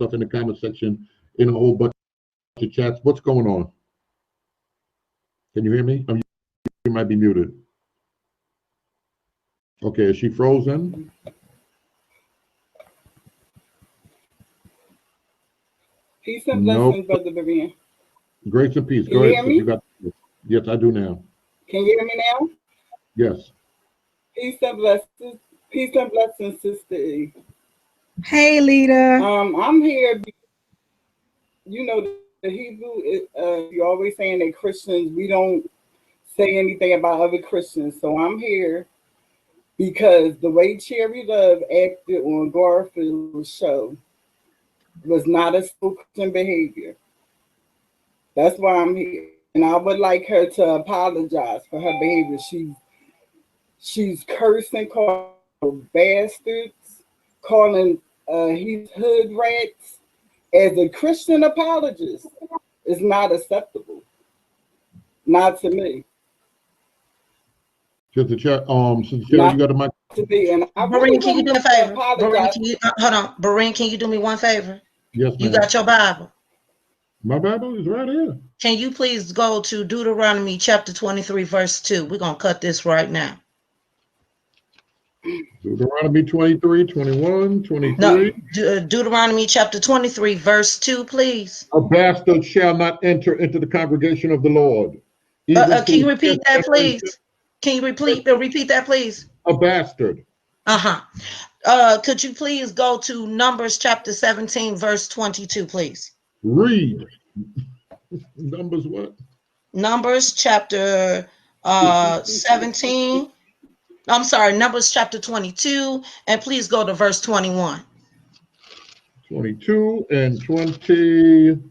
stuff in the comment section in a whole bunch of chats. What's going on? Can you hear me? You might be muted. Okay, is she frozen? Peace and blessings, Brother Berean. Grace and peace. Go ahead. You got, yes, I do now. Can you hear me now? Yes. Peace and blessings. Peace and blessings, Sister E. Hey, Lita. I'm here. You know, the Hebrew, you're always saying that Christians, we don't say anything about other Christians. So I'm here because the way Cherry Love acted on Garfield's show was not a Christian behavior. That's why I'm here. And I would like her to apologize for her behavior. She's cursing, calling bastards, calling he's hood rats. As a Christian apologist, is not acceptable. Not to me. Just the chat. Since you got the mic. Berean, can you do me a favor? Hold on. Berean, can you do me one favor? Yes, ma'am. You got your Bible? My Bible is right here. Can you please go to Deuteronomy chapter 23, verse 2? We're going to cut this right now. Deuteronomy 23, 21, 23. No, Deuteronomy chapter 23, verse 2, please. A bastard shall not enter into the congregation of the Lord. Can you repeat that, please? Can you repeat that, please? A bastard. Could you please go to Numbers chapter 17, verse 22, please? Read. Numbers what? Numbers chapter 17. I'm sorry, Numbers chapter 22, and please go to verse 21. 22 and 21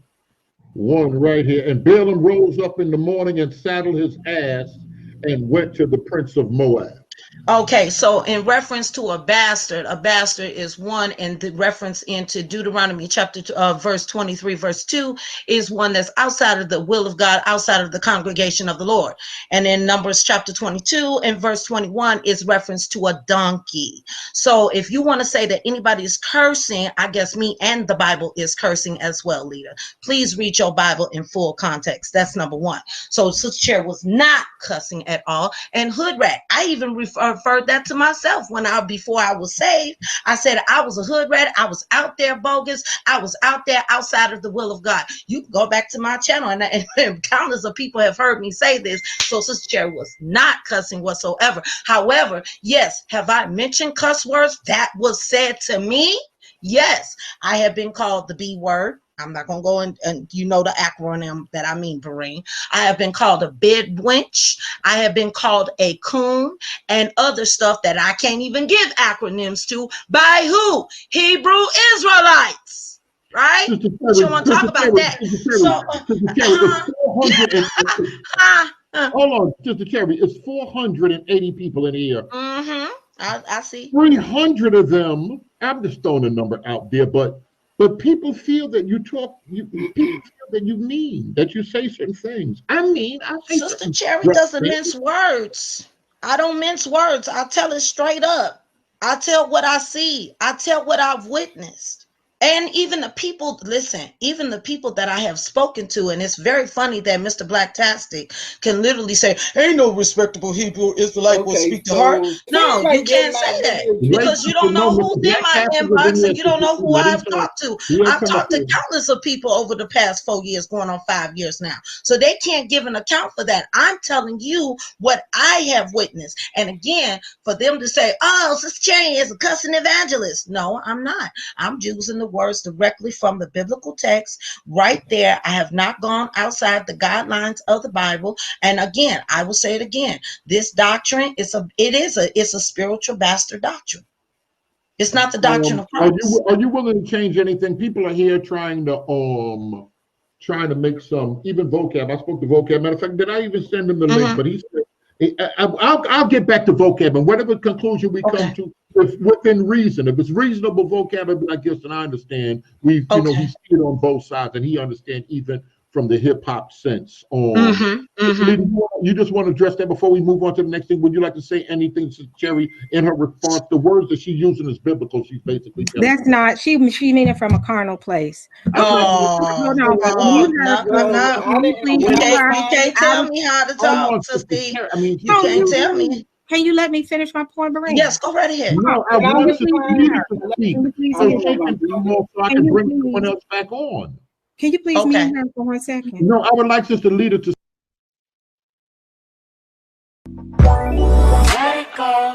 right here. And Balaam rose up in the morning and saddled his ass and went to the prince of Moab. Okay, so in reference to a bastard is one, and the reference into Deuteronomy chapter verse 23, verse 2 is one that's outside of the will of God, outside of the congregation of the Lord. And in Numbers chapter 22 and verse 21 is reference to a donkey. So if you want to say that anybody is cursing, I guess me and the Bible is cursing as well, Leader. Please read your Bible in full context. That's number one. So Sister Chair was not cussing at all. And hood rat, I even referred that to myself before I was saved. I said I was a hood rat. I was out there bogus. I was out there outside of the will of God. You can go back to my channel, and countless of people have heard me say this. So Sister Cherry was not cussing whatsoever. However, yes, have I mentioned cuss words that was said to me? Yes, I have been called the B word. I'm not going to go and you know the acronym that I mean, Berean. I have been called a bid wench. I have been called a coon and other stuff that I can't even give acronyms to by who? Hebrew Israelites, right? But you want to talk about that. Hold on, Sister Cherry, it's 480 people in here. I see. 300 of them, I'm just throwing a number out there, but people feel that people feel that you mean, that you say certain things. I say Sister Cherry doesn't mince words. I don't mince words. I tell it straight up. I tell what I see. I tell what I've witnessed. And even the people, listen, even the people that I have spoken to, and it's very funny that Mr. Blacktastic can literally say, ain't no respectable Hebrew Israelite will speak to her. No, you can't say that because you don't know who's in my inbox and you don't know who I've talked to. I've talked to countless of people over the past 4 years, going on 5 years now. So they can't give an account for that. I'm telling you what I have witnessed. And again, for them to say, oh, Sister Cherry is a cussing evangelist. No, I'm not. I'm using the words directly from the biblical text right there. I have not gone outside the guidelines of the Bible. And again, I will say it again. This doctrine is a spiritual bastard doctrine. It's not the doctrine of Christ. Are you willing to change anything? People are here trying to make some even vocab. I spoke to vocab. Matter of fact, did I even send him the link? But he said, I'll get back to vocab, and whatever conclusion we come to, within reason. If it's reasonable vocab, I guess, and I understand. You know, he's seen on both sides, and he understands even from the hip hop sense. Mhm, mhm. You just want to address that before we move on to the next thing. Would you like to say anything to Cherry in her response? The words that she's using is biblical. She's basically telling That's not, she mean it from a carnal place. Okay. Oh, No, but oh, when you no, have, no, Well, no. I didn't please You be want can't, quiet. you can't I tell don't- me how to Hold talk, on, Sister Sister E. Cherry. I mean, You No, can't tell me. Can you let me finish my point, Berea? Yes, go right ahead. no, I And I want was Sister trying Nita to to speak Can you please so mute she her? can come on, so I Can can you bring please? someone else back on. Can you please Okay. mute her for 1 second? No, I would like Sister Lita to. Let it go.